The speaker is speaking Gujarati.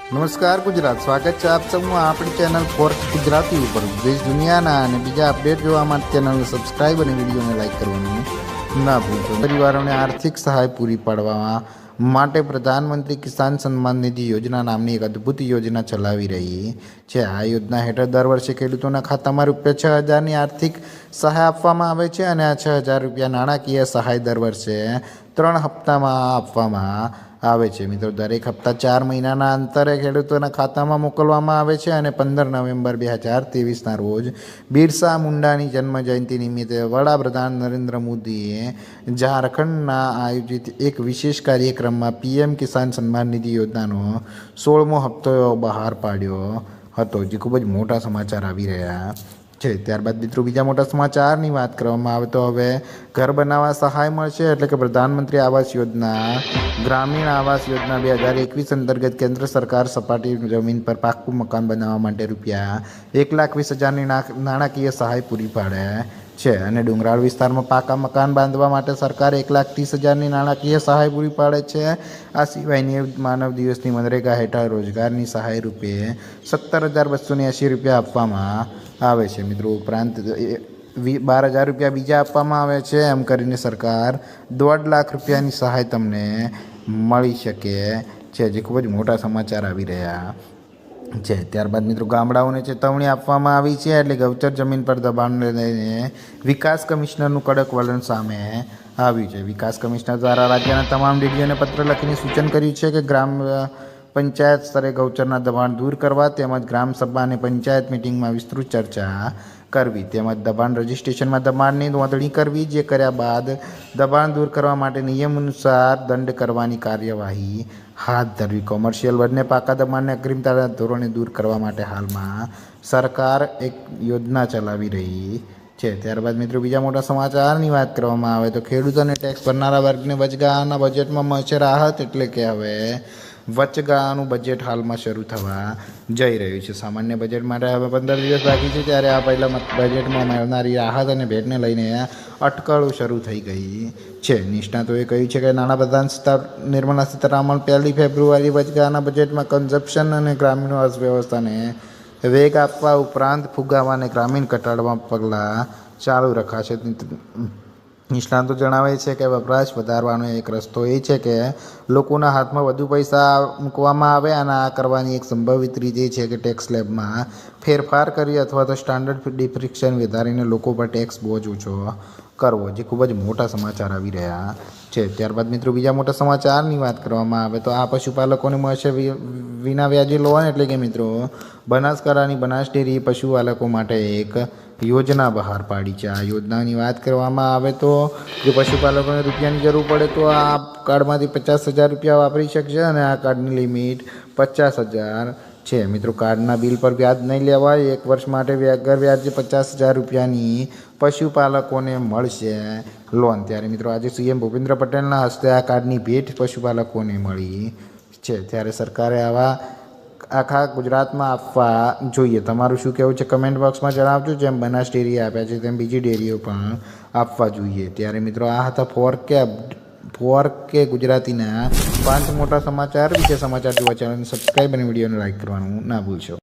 નમસ્કાર ગુજરાત, સ્વાગત છે આપ સૌનું આપણી ચેનલ ફોર્થ ગુજરાતી ઉપર. દેશ દુનિયાના અને બીજા અપડેટ જોવા માટે ચેનલને સબસ્ક્રાઈબ અને વિડીયોને લાઇક કરવાનું ના ભૂલશો. પરિવારોને આર્થિક સહાય પૂરી પાડવા માટે પ્રધાનમંત્રી કિસાન સન્માન નિધિ યોજના નામની એક અદ્ભુત યોજના ચલાવી રહી છે. આ યોજના હેઠળ દર વર્ષે ખેડૂતોના ખાતામાં ₹6,000ની આર્થિક સહાય આપવામાં આવે છે અને આ ₹6,000 નાણાકીય સહાય દર વર્ષે 3 હપ્તામાં આપવામાં આવે છે. મિત્રો, દરેક હપ્તા 4 મહિનાના અંતરે ખેડૂતોના ખાતામાં મોકલવામાં આવે છે અને 15 નવેમ્બર 2023ના રોજ બિરસા મુંડાની જન્મજયંતિ નિમિત્તે વડાપ્રધાન નરેન્દ્ર મોદીએ ઝારખંડના આયોજિત એક વિશેષ કાર્યક્રમમાં પીએમ કિસાન સન્માન નિધિ યોજનાનો 16મો હપ્તો બહાર પાડ્યો હતો, જે ખૂબ જ મોટા સમાચાર આવી રહ્યા છે. ત્યારબાદ મિત્રો, બીજા મોટા સમાચારની વાત કરવામાં આવે તો હવે ઘર બનાવવા સહાય મળશે. એટલે કે પ્રધાનમંત્રી આવાસ યોજના, ગ્રામીણ આવાસ યોજના 2021 અંતર્ગત કેન્દ્ર સરકાર સપાટી જમીન પર પાકું મકાન બનાવવા માટે ₹1,20,000ની નાણાકીય સહાય પૂરી પાડે છે અને ડુંગરાળ વિસ્તારમાં પાકા મકાન બાંધવા માટે સરકાર ₹1,30,000ની નાણાકીય સહાય પૂરી પાડે છે. આ સિવાય માનવ દિવસની મનરેગા હેઠળ રોજગારની સહાય રૂપે ₹17,280 આપવામાં આવે છે. મિત્રો, ઉપરાંત ₹12,000 બીજા આપવામાં આવે છે. એમ કરીને સરકાર ₹1,50,000ની સહાય તમને મળી શકે છે, જે ખૂબ જ મોટા સમાચાર આવી રહ્યા છે. ત્યારબાદ મિત્રો, ગામડાઓને ચેતવણી આપવામાં આવી છે. એટલે ગૌચર જમીન પર દબાણને લઈને વિકાસ કમિશનરનું કડક વલણ સામે આવ્યું છે. વિકાસ કમિશનર દ્વારા રાજ્યના તમામ ડીડીઓને પત્ર લખીને સૂચન કર્યું છે કે ગ્રામ પંચાયત સ્તરે ગૌચરના દબાણ દૂર કરવા તેમજ ગ્રામસભા અને પંચાયત મિટિંગમાં વિસ્તૃત ચર્ચા કરવી તેમજ દબાણ રજિસ્ટ્રેશનમાં દબાણની નોંધણી કરવી. જે કર્યા બાદ દબાણ દૂર કરવા માટે નિયમ અનુસાર દંડ કરવાની કાર્યવાહી હાથ ધરવી. કોમર્શિયલ બંને પાકા દબાણને અગ્રિમતાના ધોરણે દૂર કરવા માટે હાલમાં સરકાર એક યોજના ચલાવી રહી છે. ત્યારબાદ મિત્રો, બીજા મોટા સમાચારની વાત કરવામાં આવે તો ખેડૂતોને ટેક્સ ભરનારા વર્ગને વચગાળાના બજેટમાં મળશે રાહત. એટલે કે હવે વચગાળાનું બજેટ હાલમાં શરૂ થવા જઈ રહ્યું છે. સામાન્ય બજેટ માટે હવે 15 દિવસ બાકી છે, ત્યારે આ પહેલાં બજેટમાં મળનારી રાહત અને ભેટને લઈને અટકળો શરૂ થઈ ગઈ છે. નિષ્ણાતોએ કહ્યું છે કે નાણાપ્રધાન નિર્મલા સીતારામન 1 ફેબ્રુઆરી વચગાળાના બજેટમાં કન્ઝપ્શન અને ગ્રામીણ અર્થવ્યવસ્થાને વેગ આપવા ઉપરાંત ફુગાવા અને ગ્રામીણ ઘટાડવા પગલાં ચાલુ રખાશે. નિષ્ણાતો જણાવે છે કે વપરાશ વધારવાનો એક રસ્તો એ છે કે લોકોના હાથમાં વધુ પૈસા મૂકવામાં આવે અને આ કરવાની એક સંભવિત રીત એ છે કે ટેક્સ સ્લેબમાં ફેરફાર કરી અથવા તો સ્ટાન્ડર્ડ ડિફ્રેક્શન વધારીને લોકો પર ટેક્સ બોજ ઓછો કરવો, જે ખૂબ જ મોટા સમાચાર આવી રહ્યા છે. ત્યારબાદ મિત્રો, બીજા મોટા સમાચારની વાત કરવામાં આવે તો આ પશુપાલકોને મળશે વિના વ્યાજે લોન. એટલે કે મિત્રો, બનાસકાંઠાની બનાસ ડેરીએ પશુપાલકો માટે એક યોજના બહાર પાડી છે. આ યોજનાની વાત કરવામાં આવે તો જો પશુપાલકોને રૂપિયાની જરૂર પડે તો આ કાર્ડમાંથી ₹50,000 વાપરી શકશે અને આ કાર્ડની લિમિટ 50,000 છે. મિત્રો, કાર્ડના બિલ પર વ્યાજ નહીં લેવાય. 1 વર્ષ માટે ઘર વ્યાજે ₹50,000ની પશુપાલકોને મળશે લોન. ત્યારે મિત્રો, આજે સીએમ ભૂપેન્દ્ર પટેલના હસ્તે આ કાર્ડની ભેટ પશુપાલકોને મળી છે. ત્યારે સરકારે આખા ગુજરાતમાં આપવા જોઈએ. તમારું શું કહેવું છે કમેન્ટ બોક્સમાં જણાવજો. જેમ બનાસ ડેરીએ આપ્યા છે તેમ બીજી ડેરીઓ પણ આપવા જોઈએ. ત્યારે મિત્રો, આ હતા 4K ગુજરાતીના 5 મોટા સમાચાર. બીજા સમાચાર જોવા ચેનલને સબસ્ક્રાઈબ અને વિડીયોને લાઇક કરવાનું ના ભૂલશો.